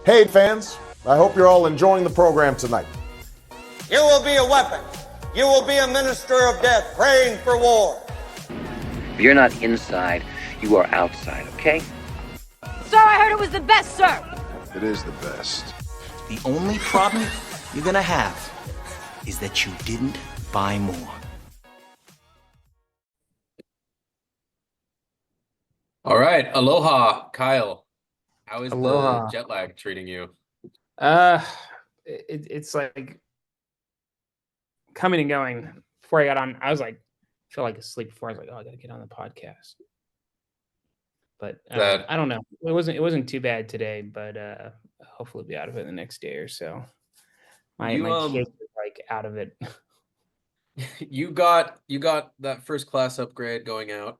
Hey fans, I hope you're all enjoying the program tonight. You will be a weapon. You will be a minister of death, praying for war. You're not inside, you are outside, okay? Sir, I heard it was the best, sir. It is the best. The only problem you're gonna have is that you didn't buy more. All right, aloha, Kyle. How is Aloha. the jet lag treating you? It's like coming and going. Before I got on, I was like, feel like asleep before. I was like, oh, I gotta get on the podcast. But I don't know. It wasn't too bad today, but hopefully we'll be out of it the next day or so. My kids are like out of it. You got that first class upgrade going out.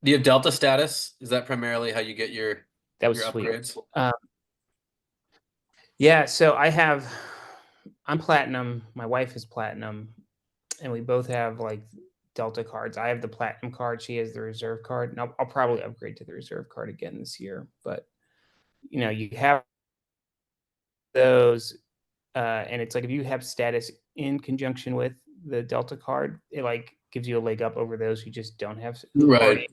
Do you have Delta status? Is that primarily how you get your upgrades? Yeah, so I'm platinum. My wife is platinum, and we both have like Delta cards. I have the platinum card. She has the reserve card. And I'll probably upgrade to the reserve card again this year. But you have those, and it's like if you have status in conjunction with the Delta card, it like gives you a leg up over those who just don't have status.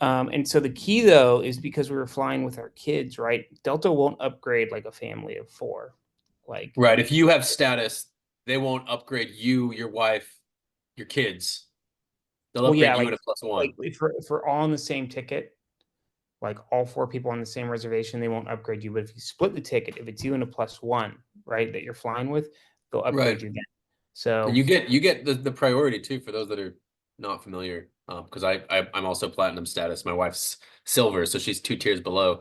And so the key though is because we were flying with our kids, right? Delta won't upgrade like a family of 4. Like right, if you have status, they won't upgrade you, your wife, your kids. They'll upgrade you at a +1. Like if we're all on the same ticket, like all 4 people on the same reservation, they won't upgrade you. But if you split the ticket, if it's you and a +1, right, that you're flying with, they'll upgrade you again. So and you get the priority too for those that are not familiar. Because I'm also platinum status. My wife's silver, so she's 2 tiers below.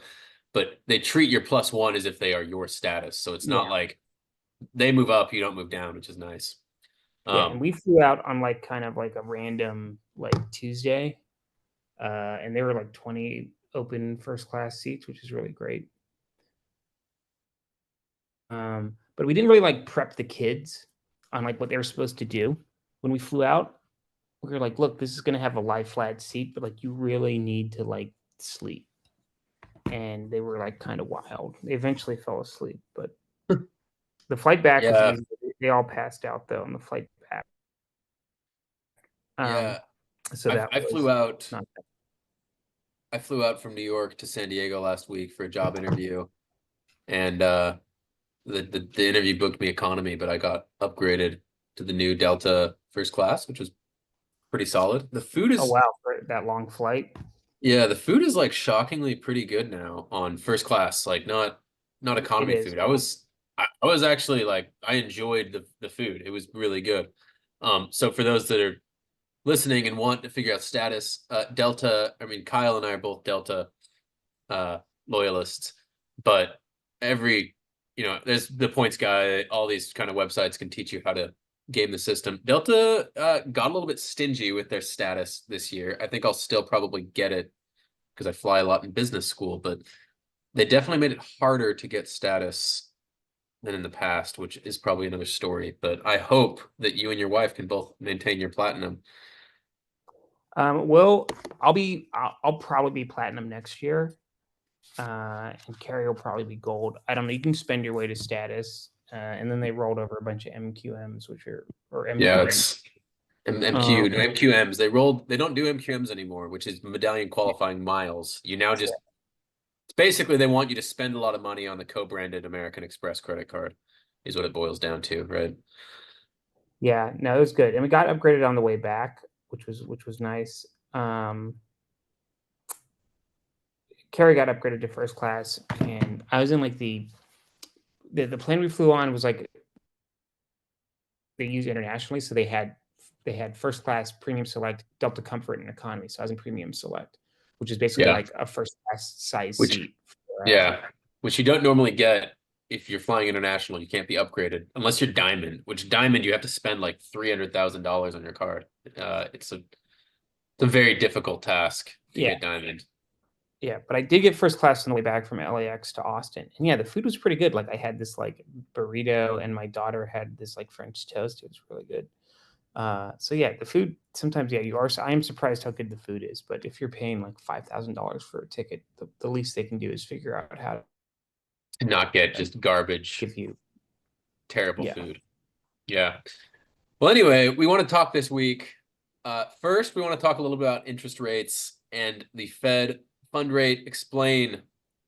But they treat your +1 as if they are your status. So it's not like they move up, you don't move down, which is nice. And we flew out on like kind of like a random like Tuesday. And there were like 20 open first class seats, which is really great. But we didn't really like prep the kids on like what they were supposed to do when we flew out. We were like, look, this is going to have a lie flat seat, but like you really need to like sleep. And they were like kind of wild. They eventually fell asleep, but the flight back was easy. They all passed out though on the flight back. So I flew out. I flew out from New York to San Diego last week for a job interview, and the interview booked me economy, but I got upgraded to the new Delta first class, which was pretty solid. The food is for that long flight. Yeah, the food is like shockingly pretty good now on first class, like not economy food. I was actually like I enjoyed the food. It was really good. So for those that are listening and want to figure out status, Delta, I mean Kyle and I are both Delta loyalists, but there's the points guy, all these kind of websites can teach you how to game the system. Delta got a little bit stingy with their status this year. I think I'll still probably get it because I fly a lot in business school, but they definitely made it harder to get status than in the past, which is probably another story. But I hope that you and your wife can both maintain your platinum. Well, I'll probably be platinum next year. And Carrie will probably be gold. I don't know. You can spend your way to status. And then they rolled over a bunch of MQMs, which are it's MQMs. They don't do MQMs anymore, which is medallion qualifying miles. You now just basically they want you to spend a lot of money on the co-branded American Express credit card, is what it boils down to, right? Yeah, no, it was good, and we got upgraded on the way back, which was nice. Carrie got upgraded to first class, and I was in like the plane we flew on was like they use internationally, so they had first class, premium select, Delta Comfort, and economy. So I was in premium select, which is basically like a first class size seat. Which you don't normally get if you're flying international. You can't be upgraded unless you're diamond. Which diamond you have to spend like $300,000 on your card. It's a very difficult task to get diamond. Yeah, but I did get first class on the way back from LAX to Austin. And yeah, the food was pretty good. Like I had this like burrito and my daughter had this like French toast. It was really good. So yeah, the food sometimes, yeah, you are. I am surprised how good the food is, but if you're paying like $5,000 for a ticket, the least they can do is figure out how To not get to just garbage, give you. terrible Yeah. food. Yeah. Well, anyway, we want to talk this week. First, we want to talk a little bit about interest rates and the Fed fund rate. Explain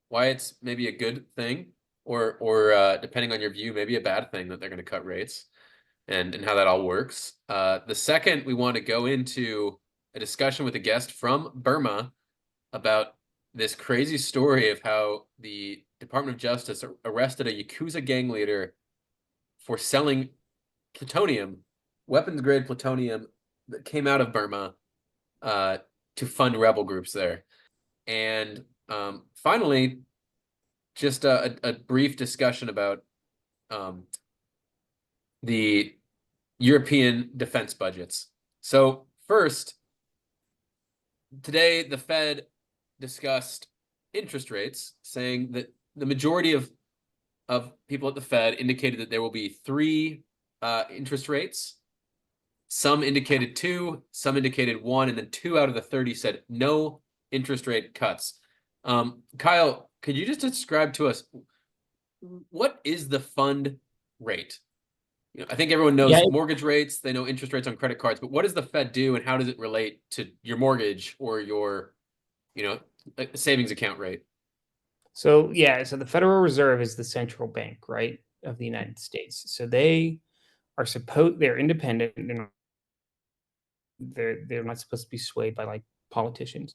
why it's maybe a good thing, or depending on your view, maybe a bad thing that they're going to cut rates, and how that all works. The second, we want to go into a discussion with a guest from Burma about this crazy story of how the Department of Justice arrested a Yakuza gang leader for selling plutonium, weapons-grade plutonium that came out of Burma to fund rebel groups there. And finally, just a brief discussion about the European defense budgets. So first, today the Fed discussed interest rates, saying that the majority of people at the Fed indicated that there will be 3 interest rates. Some indicated 2, some indicated 1, and then 2 out of the 30 said no interest rate cuts. Kyle, could you just describe to us what is the fund rate? I think everyone knows mortgage rates, they know interest rates on credit cards, but what does the Fed do, and how does it relate to your mortgage or your, savings account rate? So yeah, so the Federal Reserve is the central bank, right, of the United States. So they are they're independent. They're not supposed to be swayed by like politicians.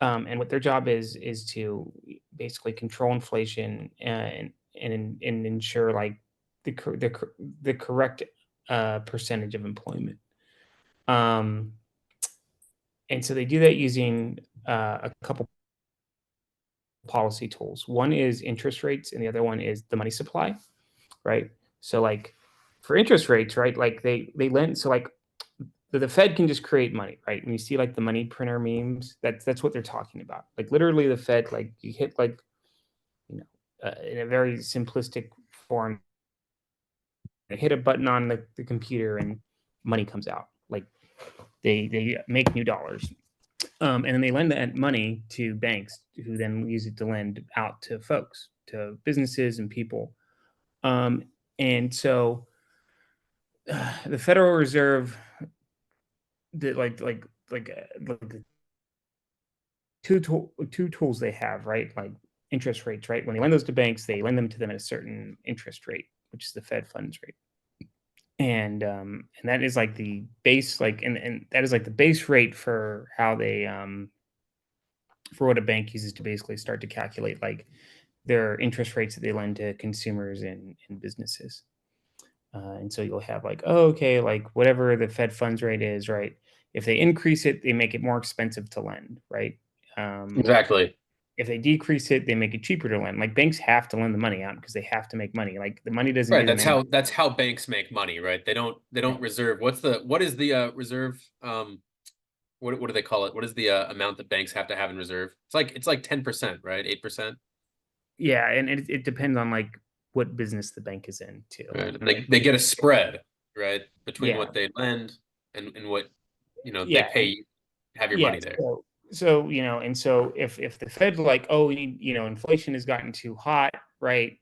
And what their job is to basically control inflation and ensure like the correct percentage of employment. And so they do that using a couple policy tools. One is interest rates, and the other one is the money supply, right? So like for interest rates, right, like they lend. So like the Fed can just create money, right? When you see like the money printer memes, that's what they're talking about. Like literally, the Fed, like you hit like, in a very simplistic form, hit a button on the computer and money comes out. Like they make new dollars, and then they lend that money to banks, who then use it to lend out to folks, to businesses and people. And so the Federal Reserve did like the two tools they have, right? Like interest rates, right? When they lend those to banks, they lend them to them at a certain interest rate, which is the Fed funds rate. And that is like the base, like, and that is like the base rate for how they for what a bank uses to basically start to calculate like their interest rates that they lend to consumers and businesses. And so you'll have like, oh, okay, like whatever the Fed funds rate is, right? If they increase it, they make it more expensive to lend, right? Exactly. If they decrease it, they make it cheaper to lend. Like banks have to lend the money out because they have to make money. Like the money doesn't. Right. That's how banks make money, right? They don't reserve. What is the reserve? What do they call it? What is the amount that banks have to have in reserve? It's like 10%, right? 8%. Yeah, and it depends on like what business the bank is in too. Right. And they get a spread, right, between Yeah. what they lend and what they Yeah, pay you to have your money there. So and so if the Fed like, oh, we need, inflation has gotten too hot, right?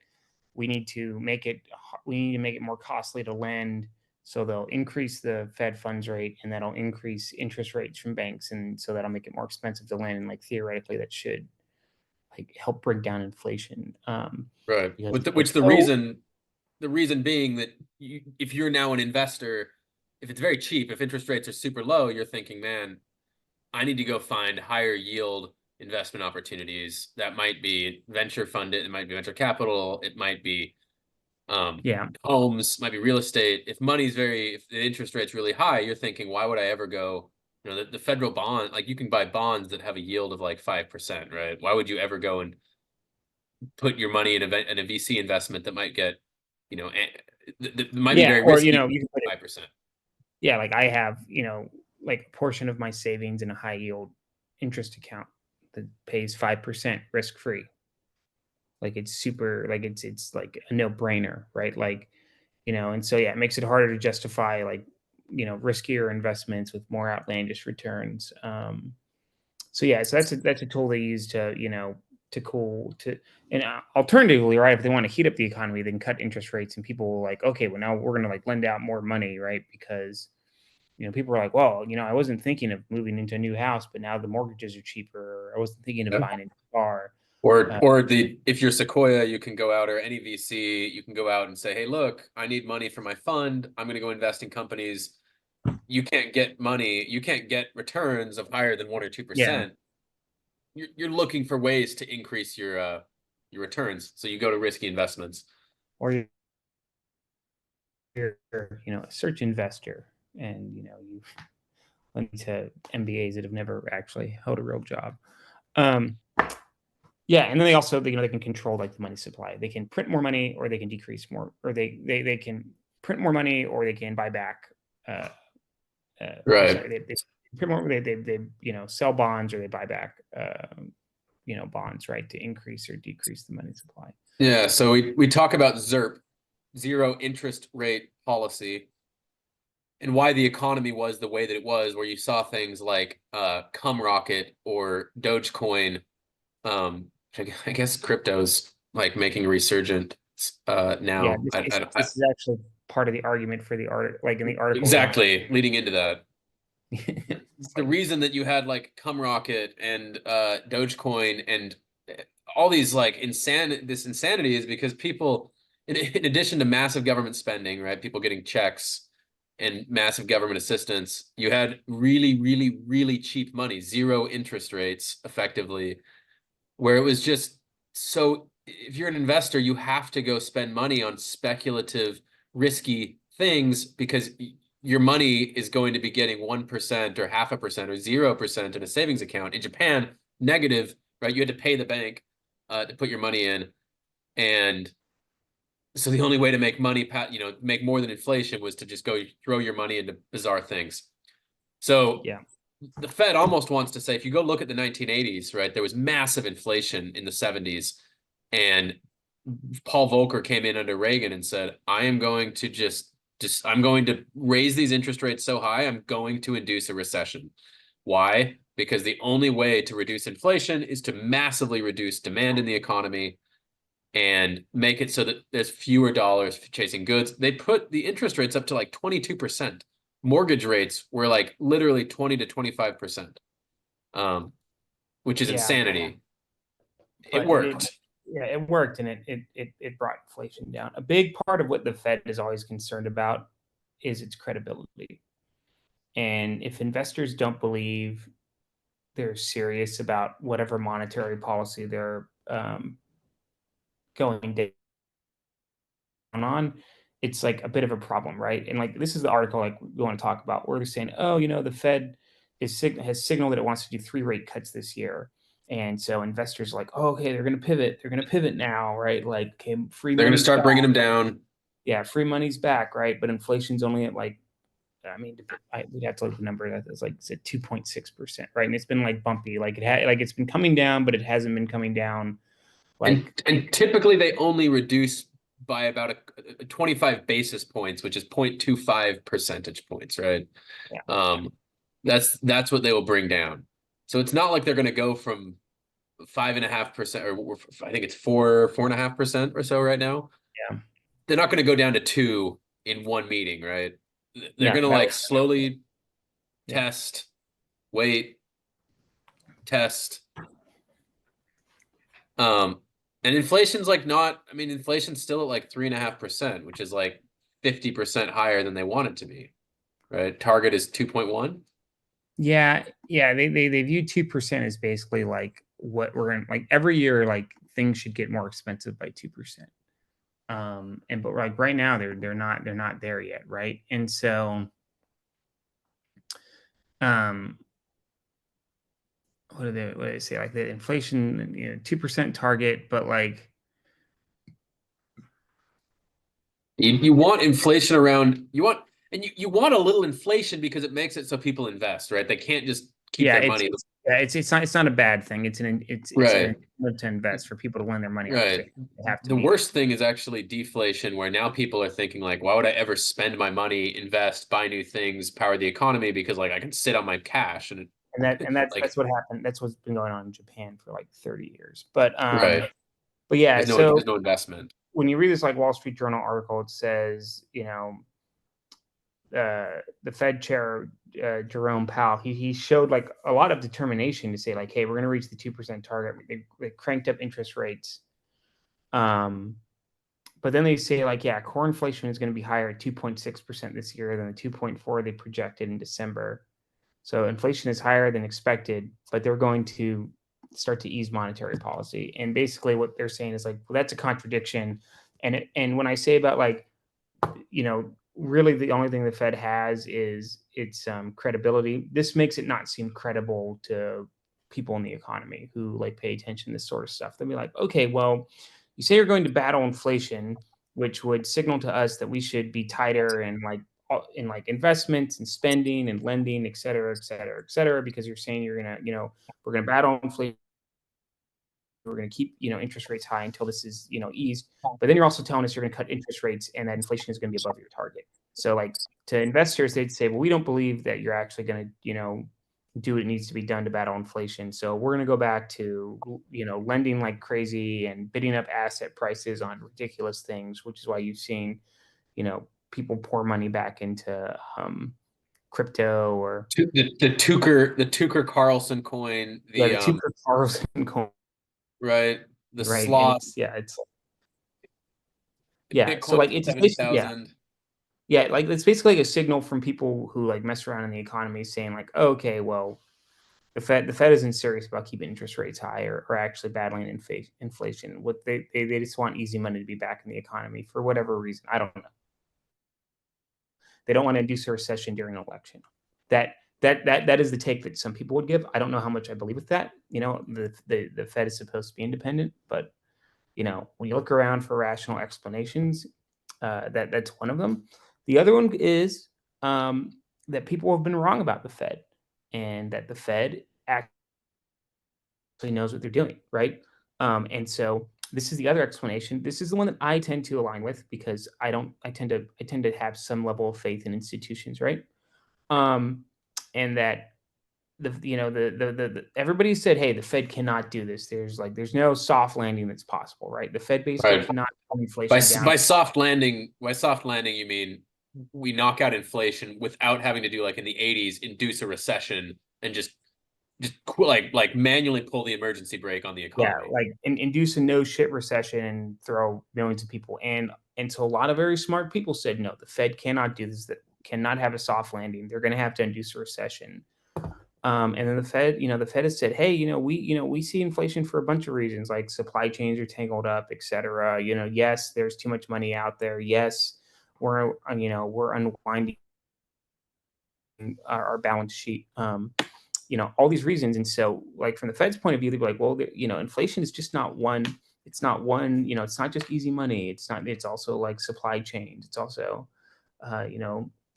We need to make it more costly to lend. So they'll increase the Fed funds rate, and that'll increase interest rates from banks, and so that'll make it more expensive to lend. And like theoretically, that should like help bring down inflation. Right. Because The reason being that if you're now an investor, if it's very cheap, if interest rates are super low, you're thinking, man, I need to go find higher yield investment opportunities. That might be venture funded, it might be venture capital, it might be homes, might be real estate. If the interest rate's really high, you're thinking, why would I ever go? The federal bond, like you can buy bonds that have a yield of like 5%, right? Why would you ever go and put your money in a VC investment that might get, that might be very risky, or you can put 5%. Yeah, like I have, like a portion of my savings in a high yield interest account that pays 5% risk free. Like it's super, like it's like a no brainer, right? Like, and so yeah, it makes it harder to justify like riskier investments with more outlandish returns. So that's a tool they use to and alternatively, right, if they want to heat up the economy, they can cut interest rates, and people will like, okay, well, now we're going to like lend out more money, right? Because people are like, well, I wasn't thinking of moving into a new house, but now the mortgages are cheaper. I wasn't thinking of buying a new car. If you're Sequoia, you can go out, or any VC, you can go out and say, hey, look, I need money for my fund. I'm going to go invest in companies. You can't get money. You can't get returns of higher than 1 or 2%. Yeah. You're looking for ways to increase your returns. So you go to risky investments. Or you're a search investor, and you lend to MBAs that have never actually held a real job. Yeah, and then they also they can control like the money supply. They can print more money, or they can decrease more, or they can print more money, or they can buy back. Right. Sorry, they print more. They sell bonds, or they buy back bonds, right, to increase or decrease the money supply. Yeah. So we talk about ZIRP, zero interest rate policy, and why the economy was the way that it was, where you saw things like Cumrocket or Dogecoin. I guess crypto's like making a resurgent now. Yeah, this is actually part of the argument for the art, like in the article. Exactly, leading into that. The reason that you had like Cumrocket and Dogecoin and all these like insanity is because people, in addition to massive government spending, right? People getting checks and massive government assistance, you had really, really, really cheap money, zero interest rates, effectively, where it was just so. If you're an investor, you have to go spend money on speculative, risky things because your money is going to be getting 1% or 0.5% or 0% in a savings account. In Japan, negative, right? You had to pay the bank to put your money in. And so the only way to make money, make more than inflation, was to just go throw your money into bizarre things. So yeah, the Fed almost wants to say, if you go look at the 1980s, right, there was massive inflation in the 70s. And Paul Volcker came in under Reagan and said, I am going to I'm going to raise these interest rates so high, I'm going to induce a recession. Why? Because the only way to reduce inflation is to massively reduce demand in the economy and make it so that there's fewer dollars chasing goods. They put the interest rates up to like 22%. Mortgage rates were like literally 20 to 25%, which is insanity. It worked. It worked, and it brought inflation down. A big part of what the Fed is always concerned about is its credibility. And if investors don't believe they're serious about whatever monetary policy they're going down on, it's like a bit of a problem, right? And like this is the article like we want to talk about, where they're saying, oh, the Fed has signaled that it wants to do 3 rate cuts this year. And so investors are like, oh, okay, they're going to pivot. They're going to pivot now, right? Like, okay, they're going to start bringing them down. Yeah, free money's back, right? But inflation's only at like, we'd have to look at the number. It's like it's at 2.6%, right? And it's been like bumpy, like it's been coming down, but it hasn't been coming down. Like, and typically they only reduce by about a 25 basis points, which is 0.25 percentage points, right? Yeah. That's what they will bring down. So it's not like they're going to go from 5.5%, or I think it's 4.5% or so right now. Yeah. They're not going to go down to 2 in one meeting, right? They're going to like slowly test, wait, test. And inflation's like inflation's still at like 3.5%, which is like 50% higher than they want it to be, right? Target is 2.1. Yeah. They view 2% as basically like what we're in, like every year, like things should get more expensive by 2%. But like right now they're not there yet, right? And so what do they say? Like the inflation, 2% target, but like you want inflation around, you want a little inflation because it makes it so people invest, right? They can't just keep their money. It's not a bad thing. It's an Right. to invest for people to lend their money on. Right. They have to The be. worst thing is actually deflation, where now people are thinking like, why would I ever spend my money, invest, buy new things, power the economy? Because like I can sit on my cash and That's like what happened. That's what's been going on in Japan for like 30 years. But right. yeah, so There's no investment. when you read this like Wall Street Journal article, it says, the Fed chair, Jerome Powell, he showed like a lot of determination to say like, hey, we're going to reach the 2% target. They cranked up interest rates. But then they say like, yeah, core inflation is going to be higher at 2.6% this year than the 2.4 they projected in December. So inflation is higher than expected, but they're going to start to ease monetary policy. And basically what they're saying is like, well, that's a contradiction. And when I say about like, really the only thing the Fed has is its credibility. This makes it not seem credible to people in the economy who like pay attention to this sort of stuff. They'll be like, okay, well, you say you're going to battle inflation, which would signal to us that we should be tighter in like investments and spending and lending, et cetera, et cetera, et cetera, because you're saying you're gonna, we're gonna battle inflation. We're going to keep, interest rates high until this is, eased. But then you're also telling us you're going to cut interest rates and that inflation is going to be above your target. So like to investors, they'd say, well, we don't believe that you're actually going to, do what needs to be done to battle inflation. So we're going to go back to, lending like crazy and bidding up asset prices on ridiculous things, which is why you've seen, people pour money back into crypto or the Tucker Carlson coin, the Tucker Carlson coin. Right. The right. sloth. It's Bitcoin so like it's 70,000. Yeah, like it's basically like a signal from people who like mess around in the economy saying like, oh, okay, well, the Fed isn't serious about keeping interest rates high or actually battling inflation. What they just want easy money to be back in the economy for whatever reason. I don't know. They don't want to induce a recession during an election. That is the take that some people would give. I don't know how much I believe with that. The Fed is supposed to be independent, but when you look around for rational explanations, that's one of them. The other one is that people have been wrong about the Fed, and that the Fed actually knows what they're doing, right? And so this is the other explanation. This is the one that I tend to align with because I tend to have some level of faith in institutions, right? And that the everybody said, hey, the Fed cannot do this. There's no soft landing that's possible, right? The Fed basically cannot calm inflation down. By soft landing, you mean we knock out inflation without having to do like in the 80s, induce a recession and just like manually pull the emergency brake on the economy. Yeah, like induce a no shit recession and throw millions of people. And so a lot of very smart people said, no, the Fed cannot do this. That cannot have a soft landing. They're going to have to induce a recession. And then the Fed has said, hey, we see inflation for a bunch of reasons, like supply chains are tangled up, et cetera. Yes, there's too much money out there. Yes, we're unwinding our balance sheet. All these reasons. And so like from the Fed's point of view, they'd be like, well, inflation is just not one. It's not one, it's not just easy money. It's also like supply chains. It's also,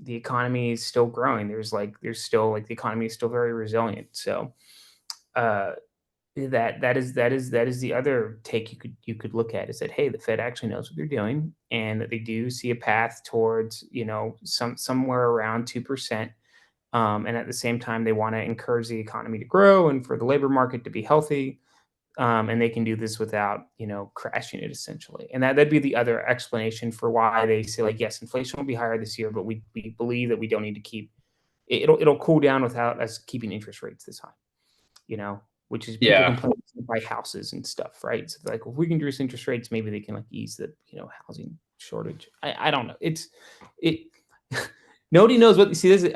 the economy is still growing. There's still like the economy is still very resilient. So that is the other take you could look at is that, hey, the Fed actually knows what they're doing and that they do see a path towards, somewhere around 2%. And at the same time, they want to encourage the economy to grow and for the labor market to be healthy. And they can do this without, crashing it essentially. And that'd be the other explanation for why they say like, yes, inflation will be higher this year, but we believe that we don't need to keep it'll cool down without us keeping interest rates this high, which is people complain buy houses and stuff, right? So like, if we can reduce interest rates, maybe they can like ease the, housing shortage. I don't know. Nobody knows what. See, there's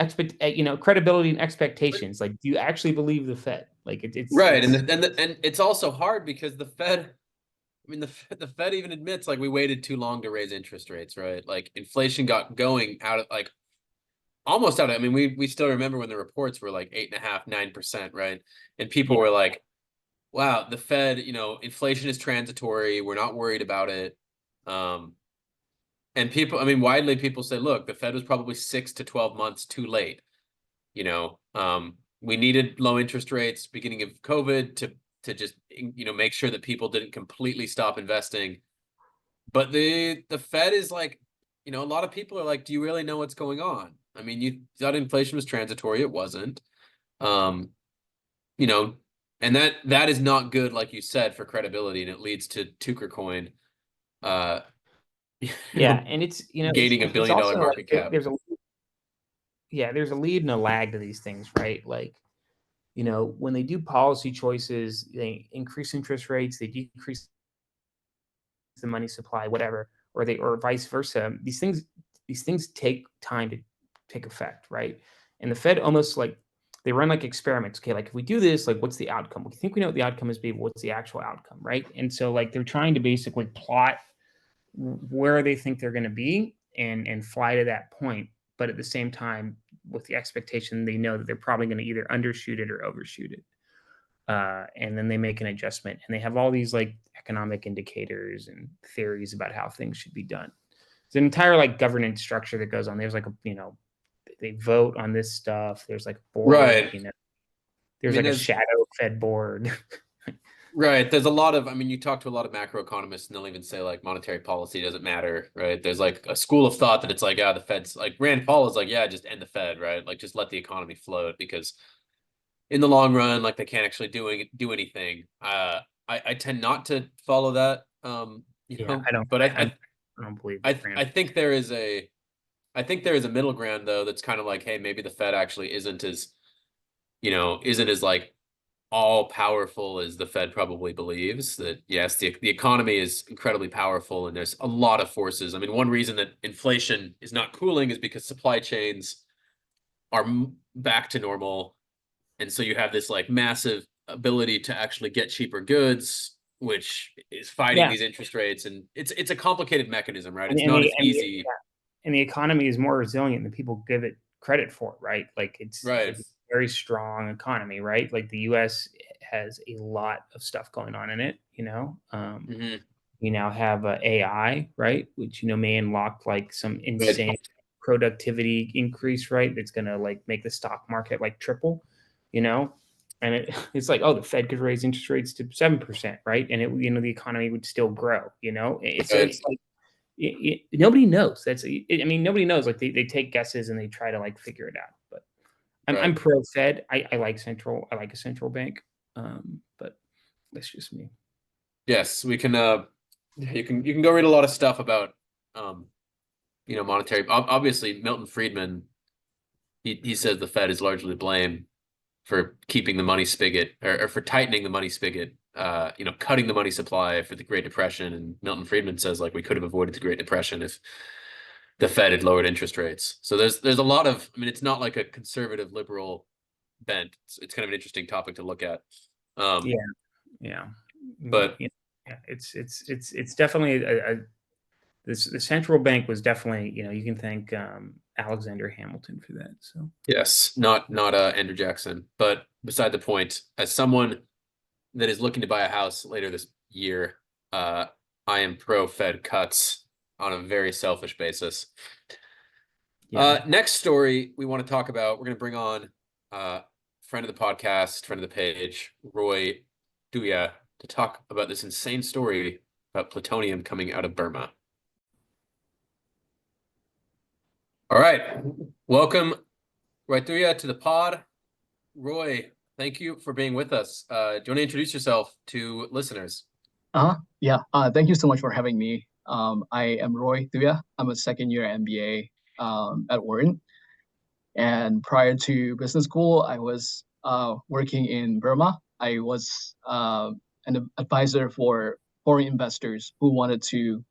credibility and expectations. Like, do you actually believe the Fed? Like, it's right, and it's also hard because the Fed. I mean, the Fed even admits like we waited too long to raise interest rates, right? Like inflation got going out of like almost out of. I mean, we still remember when the reports were like 8.5%, 9%, right? And people were like, "Wow, the Fed, inflation is transitory. We're not worried about it." And widely people say, look, the Fed was probably 6 to 12 months too late. we needed low interest rates beginning of COVID to just, you know, make sure that people didn't completely stop investing. But the Fed is like, you know, a lot of people are like, do you really know what's going on? I mean, you thought inflation was transitory. It wasn't. You know, and that is not good, like you said, for credibility, and it leads to Tucker coin Yeah, and it's, you know, gaining $1 it's billion also market like cap. there's a lead and a lag to these things, right? Like, you know, when they do policy choices, they increase interest rates, they decrease the money supply, whatever, or vice versa. These things take time to take effect, right? And the Fed almost like they run like experiments. Okay, like if we do this, like what's the outcome? We think we know what the outcome is, but what's the actual outcome, right? And so like they're trying to basically plot where they think they're going to be and fly to that point, but at the same time with the expectation they know that they're probably going to either undershoot it or overshoot it. And then they make an adjustment, and they have all these like economic indicators and theories about how things should be done. It's an entire like governance structure that goes on. There's like a, you know, they vote on this stuff. There's like a board, Right. you know, there's like a shadow Fed board. Right. There's a lot of, I mean, you talk to a lot of macroeconomists and they'll even say like monetary policy doesn't matter, right? There's like a school of thought that it's like, the Fed's like Rand Paul is like, just end the Fed, right? Like just let the economy float, because in the long run, like they can't actually do anything. I tend not to follow that. You know, but I don't believe I think there is a middle ground though that's kind of like, hey, maybe the Fed actually isn't as, you know, isn't as like all powerful as the Fed probably believes. That yes, the economy is incredibly powerful and there's a lot of forces. I mean, one reason that inflation is not cooling is because supply chains are back to normal. And so you have this like massive ability to actually get cheaper goods, which is fighting these interest rates. And it's a complicated mechanism, right? It's not as easy. And the economy is more resilient than people give it credit for, right? Like it's a very strong economy, right? Like the US has a lot of stuff going on in it, you know. We now have AI, right, which, you know, may unlock like some insane productivity increase, right? That's going to like make the stock market like triple, you know. And it's like, oh, the Fed could raise interest rates to 7%, right? And it, you know, the economy would still grow, you know. So it's like nobody knows. I mean, nobody knows. Like they take guesses and they try to like figure it out. But I'm pro Fed. I like central. I like a central bank. But that's just me. Yes, we can. You can go read a lot of stuff about, you know, monetary. Obviously, Milton Friedman. He says the Fed is largely to blame for keeping the money spigot or for tightening the money spigot. You know, cutting the money supply for the Great Depression. And Milton Friedman says like we could have avoided the Great Depression if the Fed had lowered interest rates. So there's a lot of, I mean, it's not like a conservative liberal bent. It's kind of an interesting topic to look at. Yeah. But it's definitely the central bank was definitely, you know, you can thank Alexander Hamilton for that. So yes, not Andrew Jackson. But beside the point, as someone that is looking to buy a house later this year, I am pro Fed cuts on a very selfish basis. Next story we want to talk about, we're going to bring on friend of the podcast, friend of the page, Roy Duya, to talk about this insane story about plutonium coming out of Burma. All right. Welcome, Roy Duya, to the pod. Roy, thank you for being with us. Do you want to introduce yourself to listeners? Yeah. Thank you so much for having me. I am Roy Duya. I'm a second-year MBA at Wharton. And prior to business school, I was working in Burma. I was an advisor for foreign investors who wanted to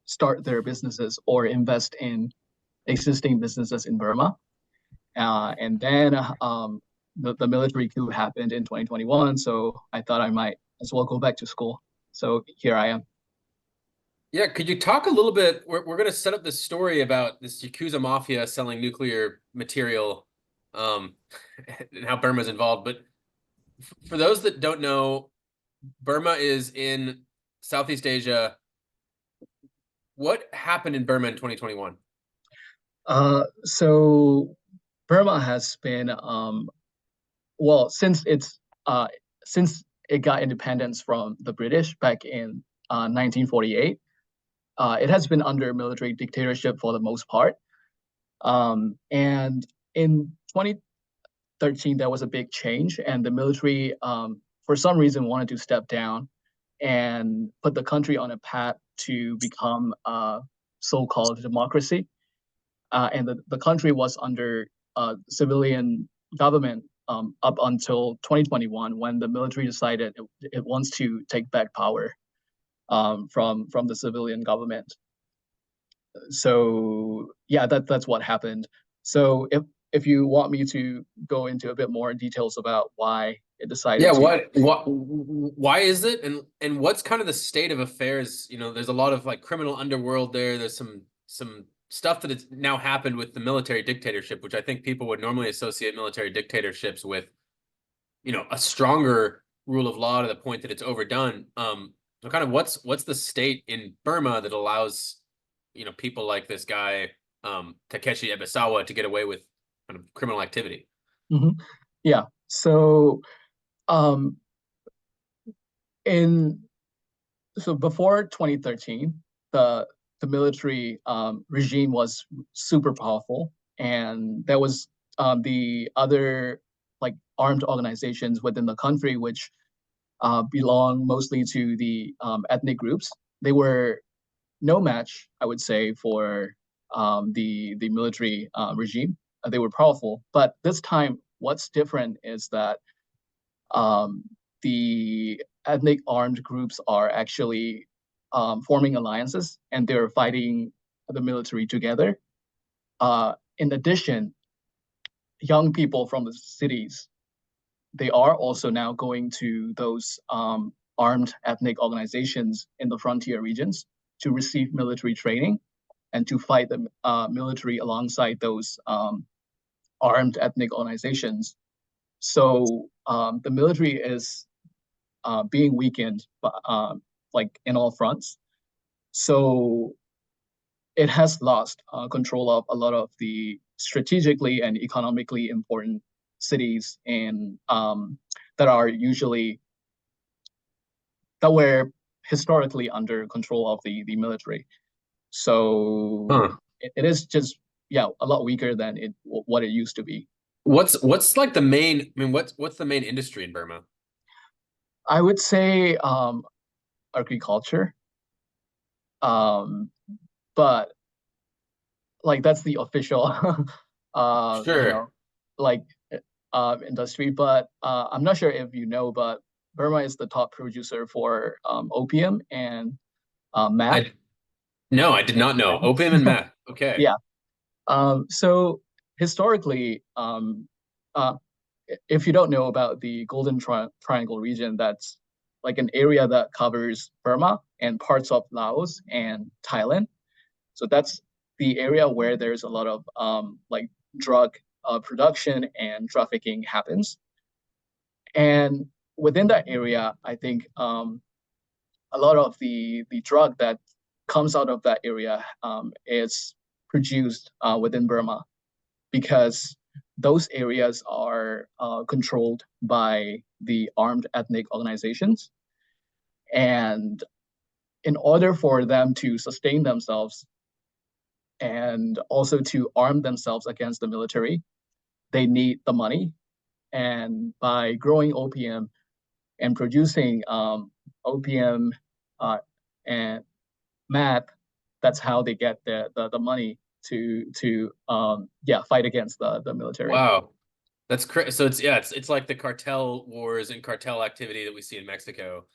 start their businesses or invest in existing businesses in Burma. And then the military coup happened in 2021, so I thought I might as well go back to school. So here I am. Yeah, could you talk a little bit? We're going to set up this story about this Yakuza Mafia selling nuclear material, and how Burma's involved. But for those that don't know, Burma is in Southeast Asia. What happened in Burma in 2021? So Burma has been well, since it got independence from the British back in 1948, it has been under military dictatorship for the most part. And in 2013, there was a big change, and the military, for some reason, wanted to step down and put the country on a path to become a so-called democracy. And the country was under civilian government up until 2021, when the military decided it wants to take back power from the civilian government. So yeah, that's what happened. So if you want me to go into a bit more details about why it decided Yeah, to. why is it, and what's kind of the state of affairs? You know, there's a lot of like criminal underworld there. There's some stuff that has now happened with the military dictatorship, which I think people would normally associate military dictatorships with, you know, a stronger rule of law to the point that it's overdone. So kind of what's the state in Burma that allows, you know, people like this guy, Takeshi Ebisawa, to get away with kind of criminal activity? Mhm. Yeah. So um, before 2013, the military regime was super powerful, and there was the other like armed organizations within the country which belong mostly to the ethnic groups. They were no match, I would say, for the military regime. They were powerful, but this time, what's different is that um, the ethnic armed groups are actually forming alliances, and they're fighting the military together. In addition, young people from the cities, they are also now going to those armed ethnic organizations in the frontier regions to receive military training and to fight the military alongside those armed ethnic organizations. So the military is being weakened, like in all fronts. So it has lost control of a lot of the strategically and economically important cities in that are usually that were historically under control of the military. So Huh. it is just a lot weaker than what it used to be. What's like the main? I mean, what's the main industry in Burma? I would say agriculture, um, but like that's the official you Sure. know, like industry. But I'm not sure if you know, but Burma is the top producer for opium and meth. I No, I did not know. Opium and meth. Okay. Yeah. So historically, uh, if you don't know about the Triangle region, that's like an area that covers Burma and parts of Laos and Thailand. So that's the area where there's a lot of like drug production and trafficking happens. And within that area, I think a lot of the drug that comes out of that area is produced within Burma, because those areas are controlled by the armed ethnic organizations. And in order for them to sustain themselves and also to arm themselves against the military, they need the money. And by growing opium and producing opium and meth, that's how they get the money to fight against the military. Wow. That's crazy. So it's like the cartel wars and cartel activity that we see in Mexico.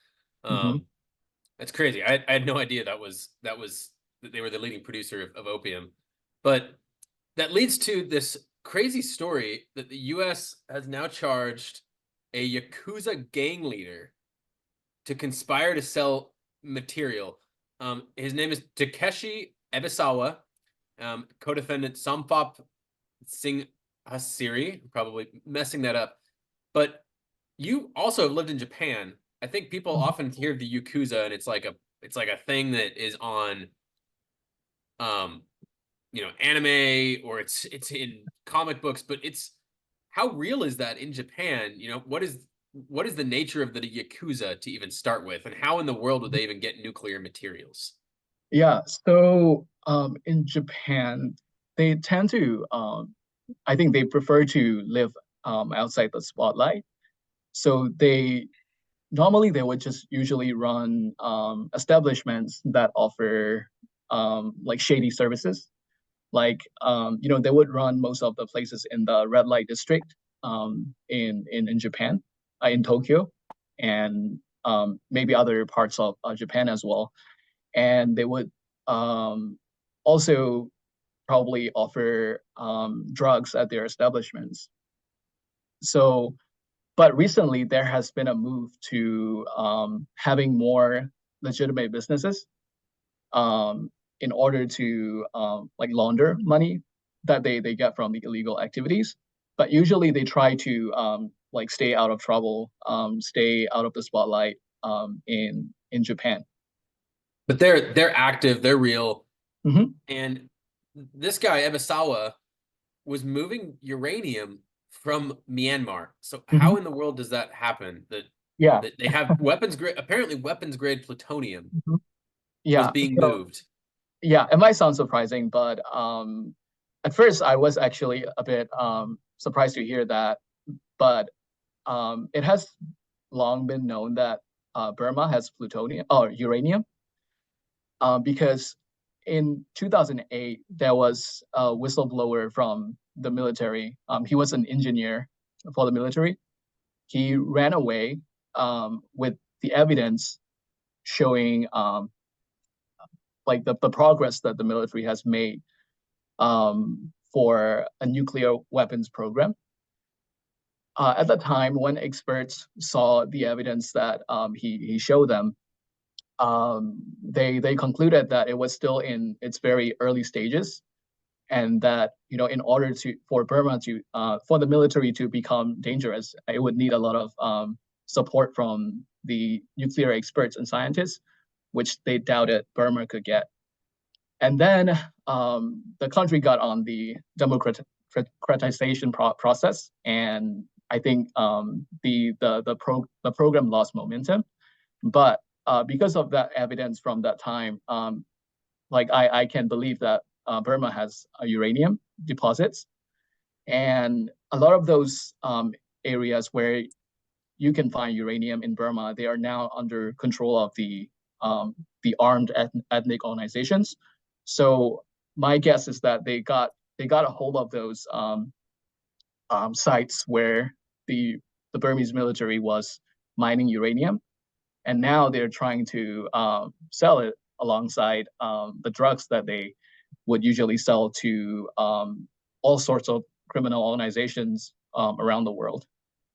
Mhm. That's crazy. I had no idea that they were the leading producer of opium. But that leads to this crazy story that the US has now charged a Yakuza gang leader to conspire to sell material. His name is Takeshi Ebisawa, co-defendant Sampap Singh Hasiri, probably messing that up. But you also have lived in Japan. I think people often hear of the Yakuza and it's like a thing that is on anime or it's in comic books, but how real is that in Japan? What is the nature of the Yakuza to even start with, and how in the world would they even get nuclear materials? Yeah, so in Japan, they tend to, I think they prefer to live outside the spotlight. So normally they would just usually run establishments that offer like shady services. Like they would run most of the places in the red light district in Japan, in Tokyo, and maybe other parts of Japan as well. And they would also probably offer drugs at their establishments. So, but recently there has been a move to having more legitimate businesses in order to like launder money that they get from the illegal activities. But usually they try to like stay out of trouble, stay out of the spotlight in Japan. But they're active, they're real. Mhm. And this guy, Ebisawa, was moving uranium from Myanmar. So how in the world does that happen? Yeah. That they have apparently weapons grade plutonium was Yeah. being So, moved. yeah, it might sound surprising, but at first I was actually a bit surprised to hear that. But it has long been known that Burma has plutonium or uranium because in 2008 there was a whistleblower from the military. He was an engineer for the military. He ran away with the evidence showing like the progress that the military has made for a nuclear weapons program. At the time, when experts saw the evidence that he showed them, they concluded that it was still in its very early stages, and that in order for Burma to for the military to become dangerous, it would need a lot of support from the nuclear experts and scientists, which they doubted Burma could get. And then the country got on the democratization process, and I think the program lost momentum. But because of that evidence from that time, like I can believe that Burma has uranium deposits, and a lot of those areas where you can find uranium in Burma, they are now under control of the armed ethnic organizations. So my guess is that they got a hold of those sites where the Burmese military was mining uranium, and now they're trying to sell it alongside the drugs that they would usually sell to all sorts of criminal organizations around the world.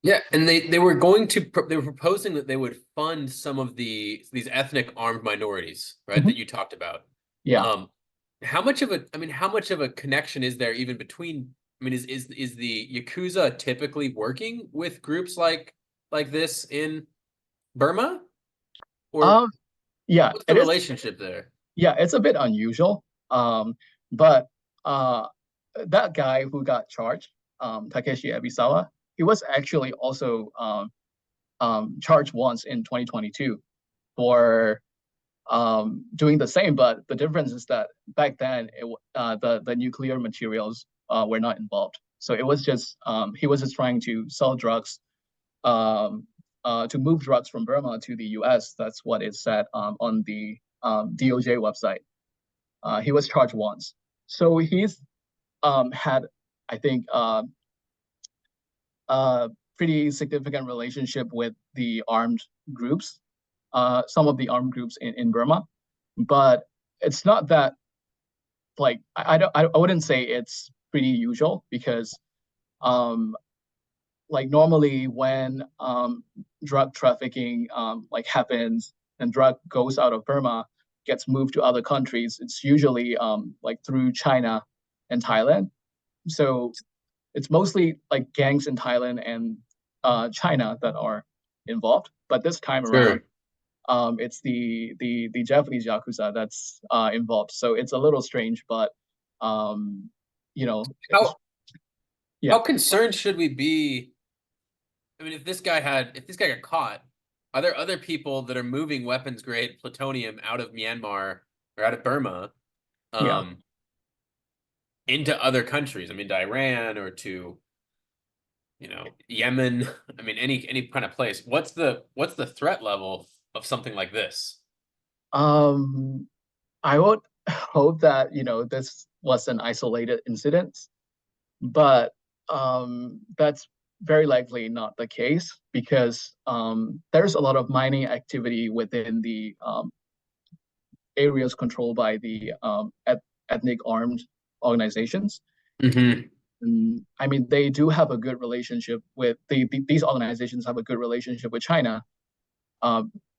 Yeah, and they were proposing that they would fund some of these ethnic armed minorities, right? Mhm. That you talked about. Yeah. How much of a connection is there even between? Is the Yakuza typically working with groups like this in Burma, or Yeah, what's the it is. relationship there? Yeah, it's a bit unusual. But that guy who got charged, Takeshi Ebisawa, he was actually also charged once in 2022 for doing the same. But the difference is that back then, the nuclear materials were not involved. So it was just he was just trying to sell drugs, to move drugs from Burma to the U.S. That's what it said on the DOJ website. He was charged once, so he's had, I think, a pretty significant relationship with the armed groups, some of the armed groups in Burma, but it's not that, like, I wouldn't say it's pretty usual, because like normally when drug trafficking like happens and drug goes out of Burma, gets moved to other countries, it's usually like through China and Thailand. So it's mostly like gangs in Thailand and China that are involved. But this time around, it's the Japanese Yakuza that's involved. So it's a little strange, but you know, How yeah. how concerned should we be? I mean, if this guy got caught, are there other people that are moving weapons grade plutonium out of Myanmar or out of Burma, Yeah. into other countries? I mean, to Iran or to, Yemen. I mean, any kind of place. What's the threat level of something like this? Um, I would hope that, this was an isolated incident, but that's very likely not the case because there's a lot of mining activity within the areas controlled by the ethnic armed organizations. Mm-hmm. I mean, they do have a good relationship with these organizations have a good relationship with China.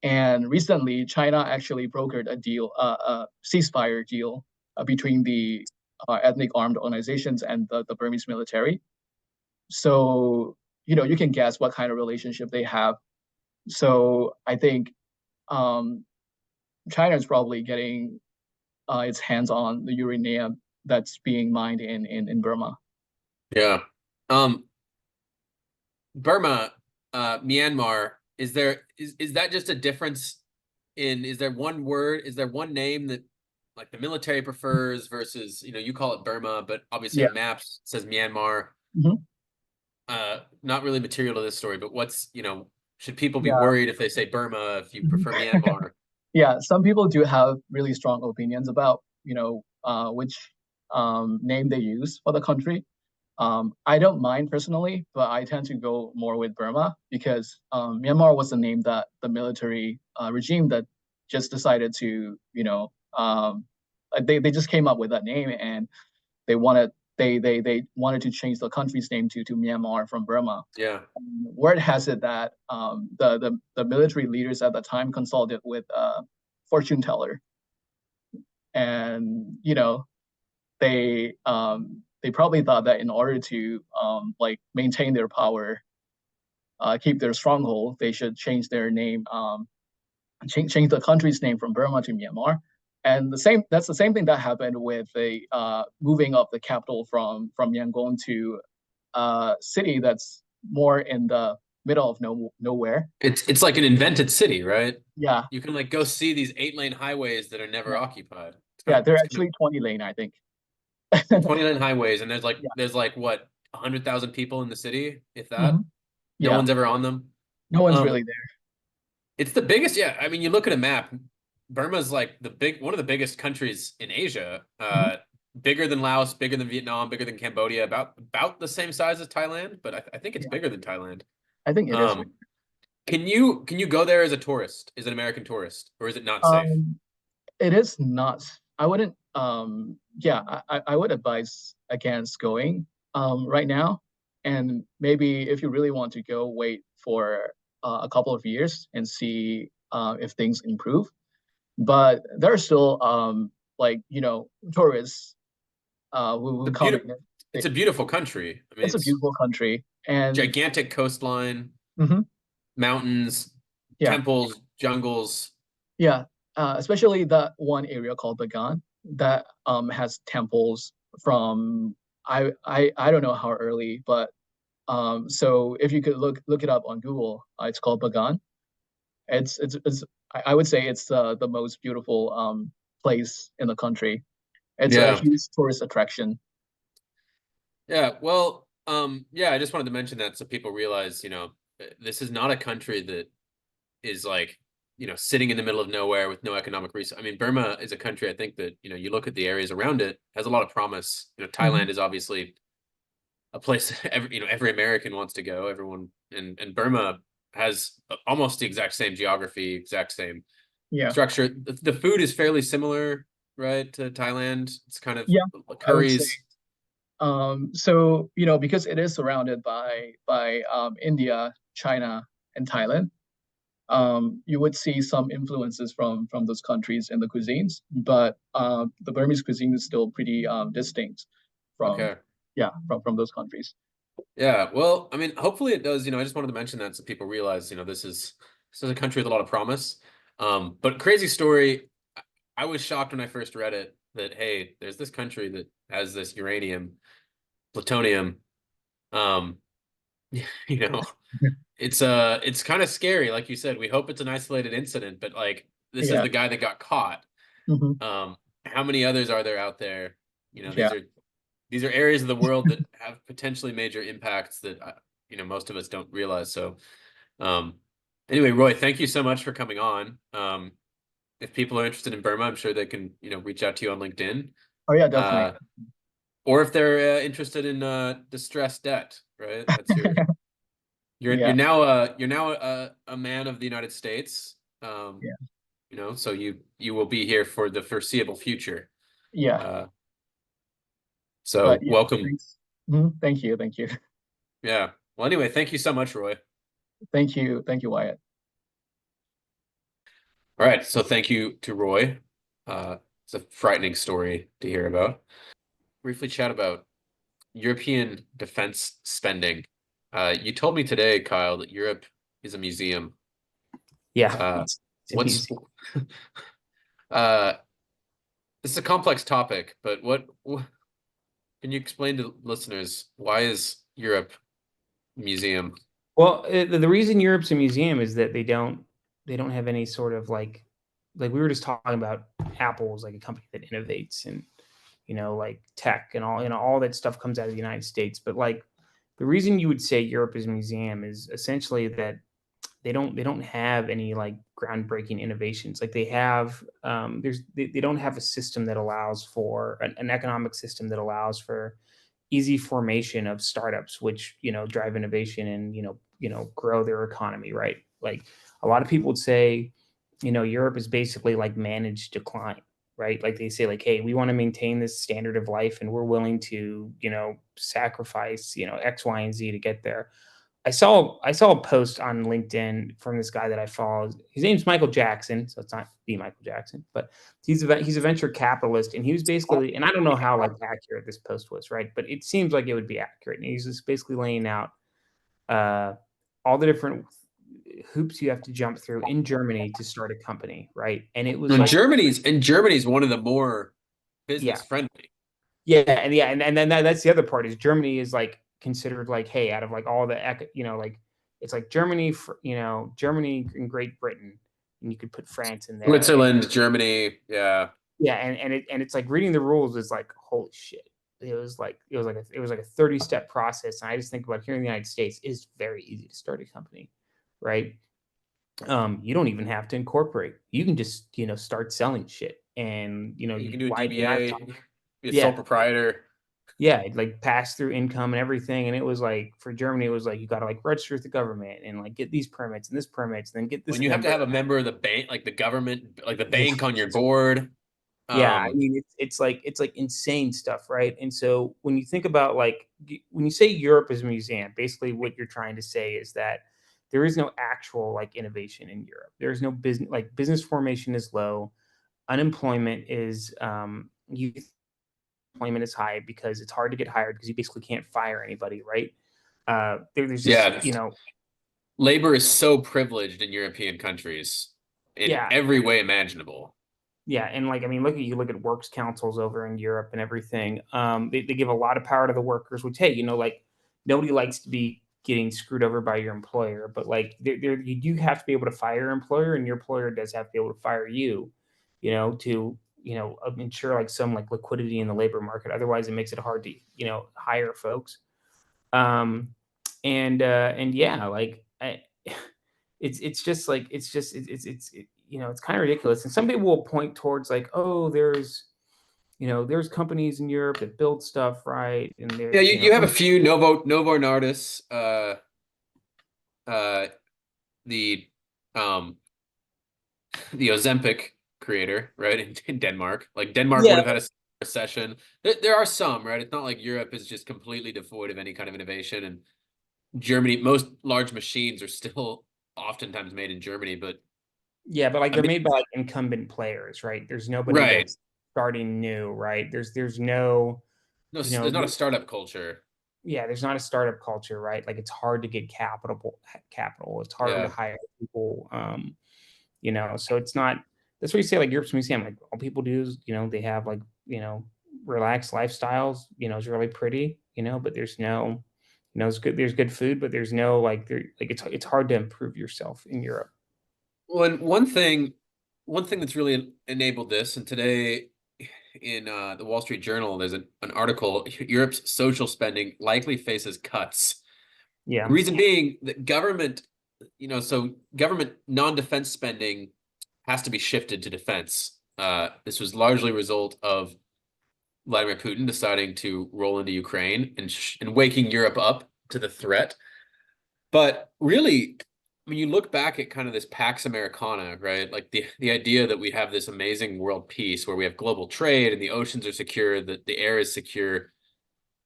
And recently, China actually brokered a ceasefire deal between the ethnic armed organizations and the Burmese military. So, you can guess what kind of relationship they have. So I think China is probably getting its hands on the uranium that's being mined in Burma. Yeah. Burma, Myanmar, is that just a difference is there one word, is there one name that like the military prefers versus, you call it Burma, but obviously Yeah. on maps it says Myanmar. Mhm. Not really material to this story, but should people be Yeah. worried if they say Burma if you prefer Myanmar? Yeah, some people do have really strong opinions about, which name they use for the country. I don't mind personally, but I tend to go more with Burma because Myanmar was the name that the military regime that just decided to, they just came up with that name and they wanted they wanted to change the country's name to Myanmar from Burma. Yeah. Word has it that the military leaders at the time consulted with a fortune teller, and they probably thought that in order to like maintain their power, keep their stronghold, they should change their name, change the country's name from Burma to Myanmar. And that's the same thing that happened with the moving of the capital from Yangon to a city that's more in the middle of nowhere. It's like an invented city, right? Yeah, You can like go see these 8-lane highways that are never yeah, occupied. yeah. They're It's actually 20 lane, I think. 20-lane highways, and Yeah. there's like what 100,000 people in the city, if that. Mhm. No Yeah, one's ever on them. no one's Um, really there. It's the biggest. Yeah, I mean, you look at a map. Burma's like one of the biggest countries in Asia. Mhm. Bigger than Laos, bigger than Vietnam, bigger than Cambodia. About the same size as Thailand, but I think it's Yeah, bigger than Thailand. I think it is. Can you go there as a tourist, as an American tourist, or is it not safe? It is not. I wouldn't. Yeah, I would advise against going right now, and maybe if you really want to go, wait for a couple of years and see if things improve. But there are still like tourists who The come beautiful. in. It's a beautiful country. I mean, It's a it's beautiful country, and gigantic coastline, mhm, mountains, yeah, temples, jungles. yeah. Especially that one area called Bagan that has temples from I don't know how early, but so if you could look it up on Google, it's called Bagan. It's I would say it's the most beautiful place in the country. It's a Yeah. huge tourist attraction. Yeah, well, yeah, I just wanted to mention that so people realize, this is not a country that is like, sitting in the middle of nowhere with no economic resource. I mean, Burma is a country, I think that, you look at the areas around it, has a lot of promise. Thailand Mhm. is obviously a place every American wants to go. Everyone and Burma has almost the exact same geography, exact same Yeah, structure. The food is fairly similar, right, to Thailand. It's kind of yeah, I would say. curries. So because it is surrounded by India, China, and Thailand, you would see some influences from those countries in the cuisines, but the Burmese cuisine is still pretty distinct from Okay. yeah from those countries. Yeah, well, I mean, hopefully it does. I just wanted to mention that so people realize, this is a country with a lot of promise. But crazy story. I was shocked when I first read it that hey, there's this country that has this uranium, plutonium. You know, it's kind of scary, like you said. We hope it's an isolated incident, but like this is Yeah. the guy that got caught. How many others are there out there? You know, Yeah. these are areas of the world that have potentially major impacts that you know, most of us don't realize. So, anyway, Roy, thank you so much for coming on. If people are interested in Burma, I'm sure they can, you know, reach out to you on LinkedIn. Oh yeah, definitely. Or if they're interested in distressed debt, right? That's you're Yeah. you're now a man of the United States. Yeah. You know, so you will be here for the foreseeable future. Yeah. So But yeah, welcome. thanks. Thank you. Thank you. Yeah. Well, anyway, thank you so much, Roy. Thank you. Thank you, Wyatt. All right. So thank you to Roy. It's a frightening story to hear about. Briefly chat about European defense spending. You told me today, Kyle, that Europe is a museum. Yeah. What's this is a complex topic, but what can you explain to listeners, why is Europe a museum? Well, the reason Europe's a museum is that they don't have any sort of like we were just talking about. Apple's like a company that innovates and, you know, like tech and all, you know, all that stuff comes out of the United States. But like the reason you would say Europe is a museum is essentially that they don't have any like groundbreaking innovations. Like they have they don't have a system that allows for an economic system that allows for easy formation of startups, which, you know, drive innovation and, you know, grow their economy, right? Like a lot of people would say, you know, Europe is basically like managed decline, right? Like they say like, hey, we want to maintain this standard of life and we're willing to, you know, sacrifice, you know, X, Y, and Z to get there. I saw a post on LinkedIn from this guy that I follow. His name's Michael Jackson, so it's not the Michael Jackson, but he's a venture capitalist, and he was basically, and I don't know how like accurate this post was, right? But it seems like it would be accurate. And he's just basically laying out all the different hoops you have to jump through in Germany to start a company, right? And it was And like, Germany's one of the more yeah, business friendly. and then that's the other part is Germany is like considered like, hey, out of like all the, you know, like it's like Germany, you know, Germany and Great Britain, and you could put France in there. Switzerland, Germany, yeah. Yeah, and it's like reading the rules is like, holy shit. It was like a 30-step process. And I just think about here in the United States, it's very easy to start a company, right? You don't even have to incorporate. You can just, you know, start selling shit, and, you know, You can do a widen DBA, be a yeah, sole proprietor. yeah, like pass through income and everything. And it was like for Germany, it was like you got to like register with the government and like get these permits and this permits, and then get this When you have to number. have a member of the bank, like the government, like the Yeah. bank on your board. Yeah, I mean it's like insane stuff, right? And so when you think about like when you say Europe is a museum, basically what you're trying to say is that there is no actual like innovation in Europe. There is no business formation is low, unemployment is youth employment is high because it's hard to get hired because you basically can't fire anybody, right? There's just, Yeah, you know, labor is so privileged in European countries in yeah, every way imaginable. yeah, and like I mean, look at works councils over in Europe and everything. They give a lot of power to the workers, which, hey, you know, like nobody likes to be getting screwed over by your employer, but like you do have to be able to fire your employer, and your employer does have to be able to fire you, you know, to, you know, ensure like some like liquidity in the labor market. Otherwise, it makes it hard to, you know, hire folks. And yeah, like it's just like you know, it's kind of ridiculous. And some people will point towards like, oh, there's, you know, there's companies in Europe that build stuff, right? And Yeah, there's, you you know, have a few Novo Nordis, the the Ozempic creator, right, in Denmark. Like Denmark would yeah, have had a recession. There are some, right? It's not like Europe is just completely devoid of any kind of innovation. And Germany, most large machines are still oftentimes made in Germany, but yeah, but like I they're mean, made by like incumbent players, right? There's nobody right. that's starting new, right? There's no, No, you know, there's not a startup culture. yeah, there's not a startup culture, right? Like it's hard to get capital. It's harder to Yeah. hire people. You know, so it's not, that's what you say, like Europe's museum, like all people do is, you know, they have like, you know, relaxed lifestyles, is really pretty, but there's no, there's good food, but there's no like it's hard to improve yourself in Europe. Well, and one thing that's really enabled this, and today in the Wall Street Journal, there's an article, Europe's social spending likely faces cuts. Yeah. The reason being that government, so government non-defense spending has to be shifted to defense. This was largely a result of Vladimir Putin deciding to roll into Ukraine and waking Europe up to the threat. But really, when you look back at kind of this Pax Americana, right? Like the idea that we have this amazing world peace where we have global trade and the oceans are secure, that the air is secure,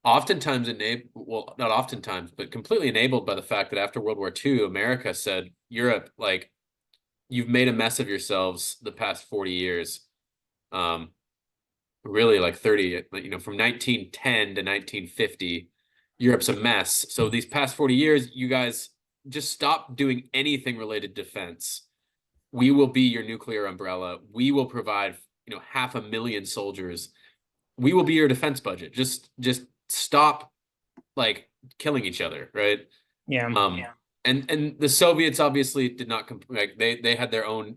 oftentimes well, not oftentimes, but completely enabled by the fact that after World War II, America said, Europe, like, you've made a mess of yourselves the past 40 years. Really like 30, from 1910 to 1950, Europe's a mess. So these past 40 years, you guys just stop doing anything related to defense. We will be your nuclear umbrella. We will provide, 500,000 soldiers. We will be your defense budget. Just stop like killing each other, right? Yeah. And the Soviets obviously did not like they had their own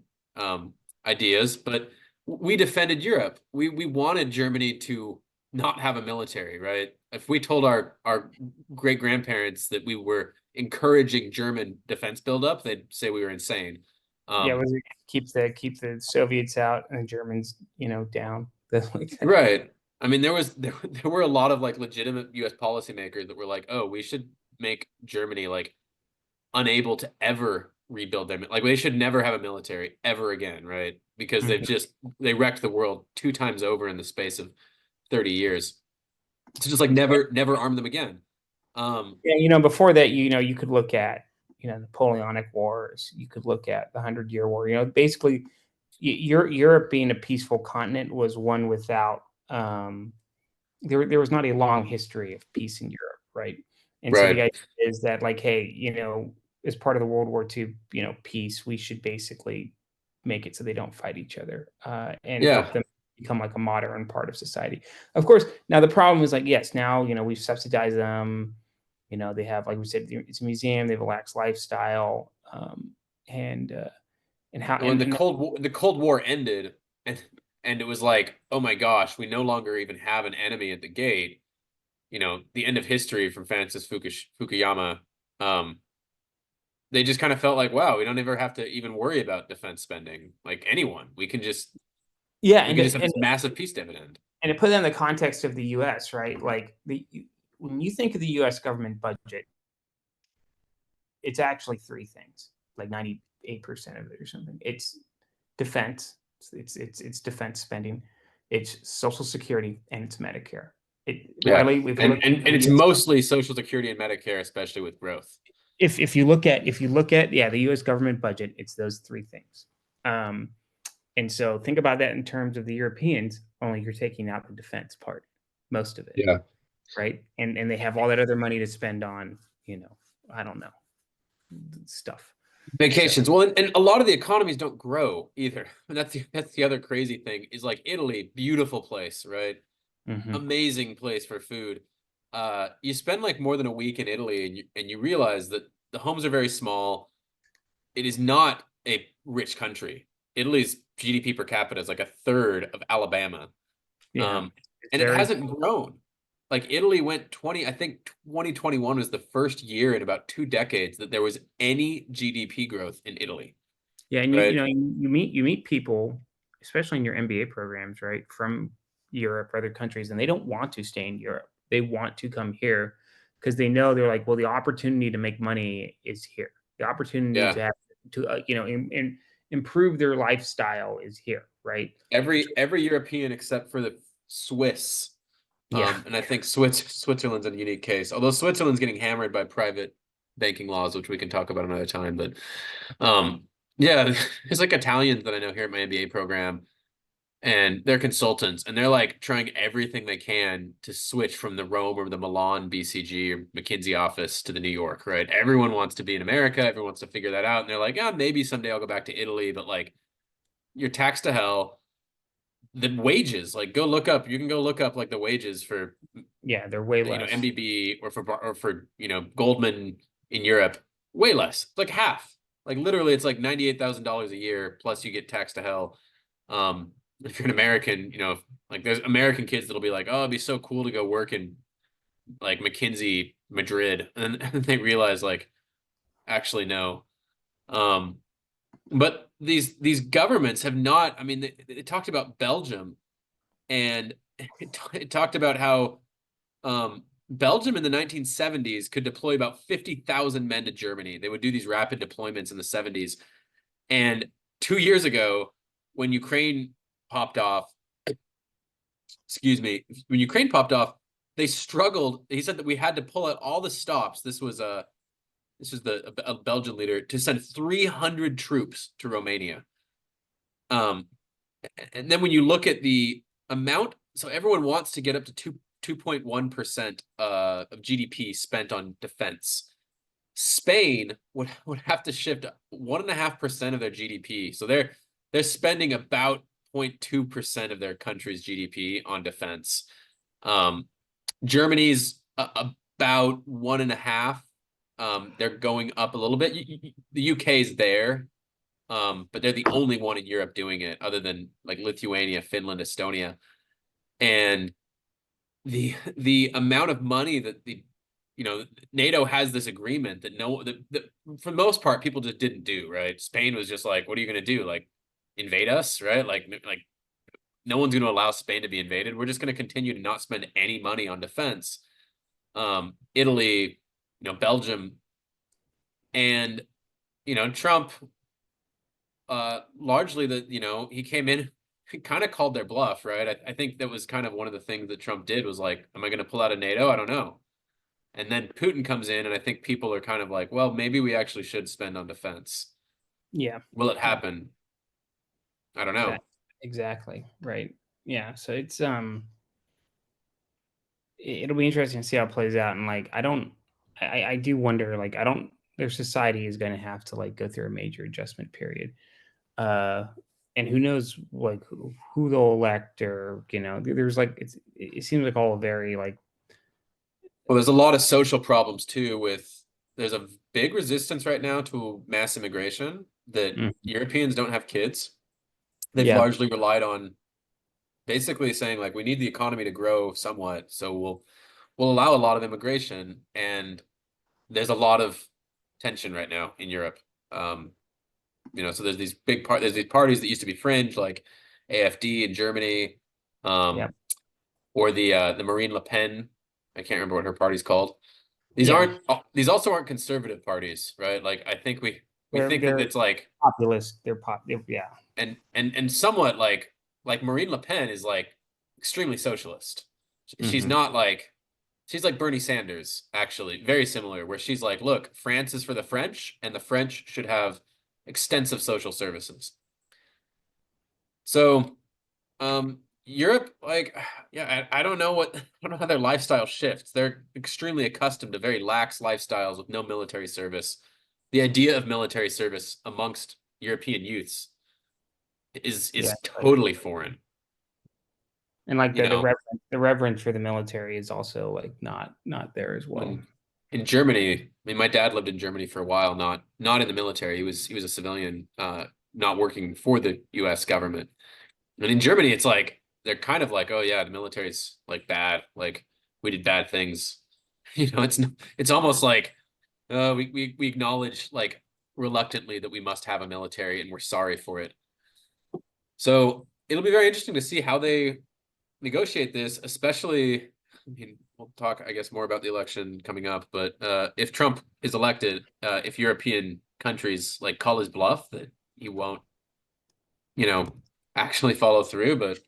ideas, but we defended Europe. We wanted Germany to not have a military, right? If we told our great grandparents that we were encouraging German defense buildup, they'd say we were insane. Was it keep the Soviets out and the Germans, down? Right. I mean, there were a lot of like legitimate U.S. policymakers that were like, oh, we should make Germany like unable to ever rebuild them. Like they should never have a military ever again, right? Because they wrecked the world 2 times over in the space of 30 years. To just like never arm them again. Before that, you could look at, Napoleonic Wars. You could look at the 100-Year War. Basically, Europe being a peaceful continent was one without. There was not a long history of peace in Europe, right? And so the idea is that, like, hey, as part of the World War II, peace, we should basically make it so they don't fight each other and help them become like a modern part of society. Of course, now the problem is like, yes, now, we subsidize them. They have, like we said, it's a museum, they have a lax lifestyle. And how when the Cold War ended and it was like, oh my gosh, we no longer even have an enemy at the gate. The end of history from Francis Fukuyama. They just kind of felt like, wow, we don't ever have to even worry about defense spending. Like anyone, we can just have this massive peace dividend. And to put that in the context of the U.S., right? Like when you think of the U.S. government budget, it's actually 3 things, like 98% of it or something. It's defense. It's defense spending. It's Social Security and it's Medicare. It's mostly Social Security and Medicare, especially with growth. If you look at the U.S. government budget, it's those 3 things. And so think about that in terms of the Europeans. Only you're taking out the defense part, most of it. Yeah. Right. And they have all that other money to spend on, I don't know, stuff. Vacations. Well, and a lot of the economies don't grow either. And that's the other crazy thing is like Italy, beautiful place, right? Mm-hmm. Amazing place for food. You spend like more than a week in Italy and you realize that the homes are very small. It is not a rich country. Italy's GDP per capita is like a third of Alabama. Yeah. And it hasn't grown. Like Italy went 2021 was the first year in about 2 decades that there was any GDP growth in Italy. Yeah, and you meet people, especially in your MBA programs, right, from Europe or other countries, and they don't want to stay in Europe. They want to come here because they know they're like, well, the opportunity to make money is here. The opportunity to have to improve their lifestyle is here, right? Every European except for the Swiss. And I think Switzerland's a unique case, although Switzerland's getting hammered by private banking laws, which we can talk about another time. But there's like Italians that I know here at my MBA program, and they're consultants, and they're like trying everything they can to switch from the Rome or the Milan BCG or McKinsey office to the New York, right? Everyone wants to be in America. Everyone wants to figure that out. And they're like, maybe someday I'll go back to Italy, but like you're taxed to hell. the wages, like you can go look up like the wages for, Yeah, they're way you know, less. MBB or for, you know, Goldman in Europe, way less. It's like half. Like literally it's like $98,000 a year plus you get taxed to hell. If you're an American, you know, like there's American kids that'll be like, oh, it'd be so cool to go work in like McKinsey, Madrid, and they realize like, actually no. But these governments have not. I mean, they talked about Belgium, and it talked about how Belgium in the 1970s could deploy about 50,000 men to Germany. They would do these rapid deployments in the 70s, and 2 years ago, when Ukraine popped off, excuse me, when Ukraine popped off, they struggled. He said that we had to pull out all the stops. This was a Belgian leader to send 300 troops to Romania. And then when you look at the amount, so everyone wants to get up to 2.1% of GDP spent on defense. Spain would have to shift 1.5% of their GDP. So they're spending about 0.2% of their country's GDP on defense. Germany's about 1.5%. They're going up a little bit. The UK's there, but they're the only one in Europe doing it, other than like Lithuania, Finland, Estonia. And the amount of money that NATO has this agreement that for the most part people just didn't do, right? Spain was just like, what are you going to do? Like invade us, right? Like no one's going to allow Spain to be invaded. We're just going to continue to not spend any money on defense. Italy, Belgium, and Trump, largely he came in, he kind of called their bluff, right? I think that was kind of one of the things that Trump did was like, am I going to pull out of NATO? I don't know. And then Putin comes in, and I think people are kind of like, well, maybe we actually should spend on defense. Yeah. Will it happen? I don't know. Exactly. Right. Yeah. So it's it'll be interesting to see how it plays out. And like, I do wonder, like, their society is going to have to like go through a major adjustment period. And who knows, like who they'll elect, or, there's like, it seems like all very like, well, there's a lot of social problems too there's a big resistance right now to mass immigration that Europeans don't have kids. They've largely relied on basically saying like, we need the economy to grow somewhat, so we'll allow a lot of immigration. And there's a lot of tension right now in Europe. So there's these parties that used to be fringe, like AfD in Germany, or the Marine Le Pen. I can't remember what her party's called. These also aren't conservative parties, right? Like I think we think that it's like populist. Yeah. And somewhat like Marine Le Pen is like extremely socialist. She's not like, she's like Bernie Sanders, actually, very similar, where she's like, look, France is for the French, and the French should have extensive social services. So, Europe, like, yeah, I don't know how their lifestyle shifts. They're extremely accustomed to very lax lifestyles with no military service. The idea of military service amongst European youths is totally foreign. And like the reverence for the military is also like not there as well. In Germany, I mean, my dad lived in Germany for a while, not in the military. He was a civilian, not working for the U.S. government. And in Germany, it's like they're kind of like, oh yeah, the military's like bad, like we did bad things. It's almost like we acknowledge like reluctantly that we must have a military, and we're sorry for it. So it'll be very interesting to see how they negotiate this, especially, I mean, we'll talk, I guess, more about the election coming up, but if Trump is elected, if European countries like call his bluff that he won't, actually follow through, but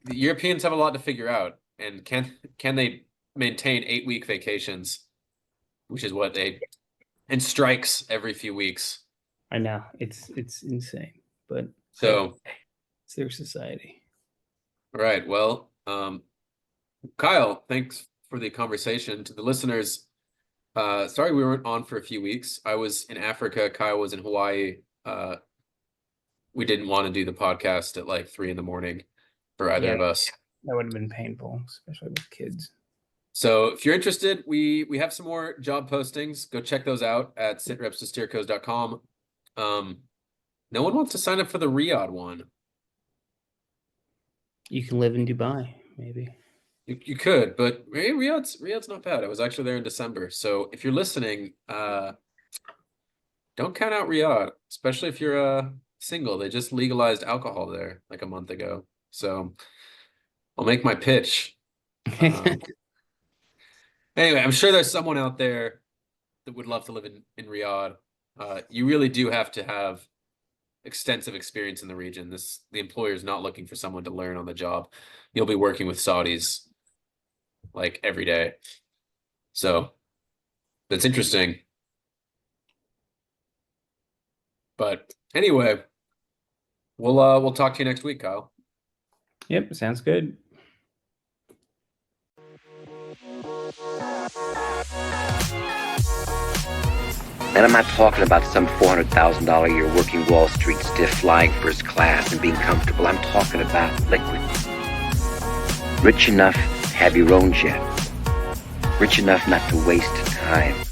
the Europeans have a lot to figure out. And can they maintain 8-week vacations, which is what and strikes every few weeks. I know, it's insane, but so it's their society. All right. Well, Kyle, thanks for the conversation. To the listeners, sorry we weren't on for a few weeks. I was in Africa. Kyle was in Hawaii. we didn't want to do the podcast at like 3 a.m. for either of us. That would have been painful, especially with kids. So if you're interested, we have some more job postings. Go check those out at sitrepssteercos.com. No one wants to sign up for the Riyadh one. You can live in Dubai, maybe. You could, but hey, Riyadh's not bad. I was actually there in December. So if you're listening, don't count out Riyadh, especially if you're single. They just legalized alcohol there like a month ago. So I'll make my pitch. Anyway, I'm sure there's someone out there that would love to live in Riyadh. You really do have to have extensive experience in the region. The employer is not looking for someone to learn on the job. You'll be working with Saudis like every day. So that's interesting. But anyway, we'll talk to you next week, Kyle. Yep, sounds good. And I'm not talking about some $400,000 a year working Wall Street stiff flying first class and being comfortable. I'm talking about liquid. Rich enough, have your own jet. Rich enough not to waste time.